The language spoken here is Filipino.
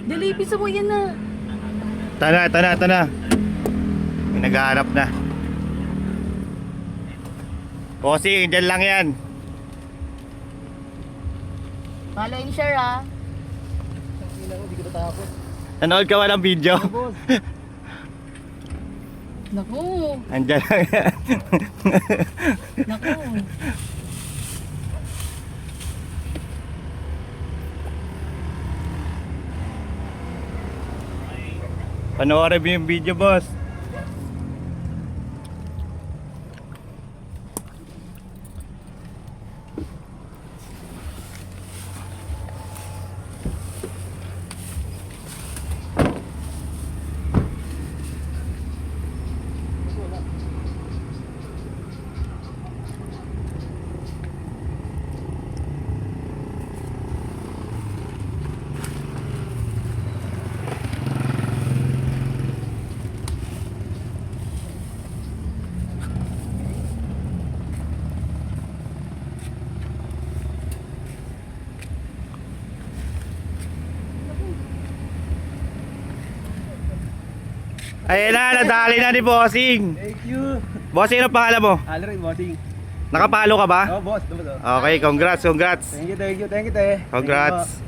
Dali, pisa mo yan na. Ito na. May naghahanap na. Bossing, dyan lang yan. Follow and share ah. Hindi ko natapos. Nanood ka ba ng video? Boss. Naku. Andyan lang yan. Naku. Panoorin mo yung video, boss. Ayan na, nadali na ni Bossing. Thank you. Bossing, ano pangalan mo? Alright, bossing. Nakapalo ka ba? Oh, boss. Okay, congrats. Thank you, te. Congrats.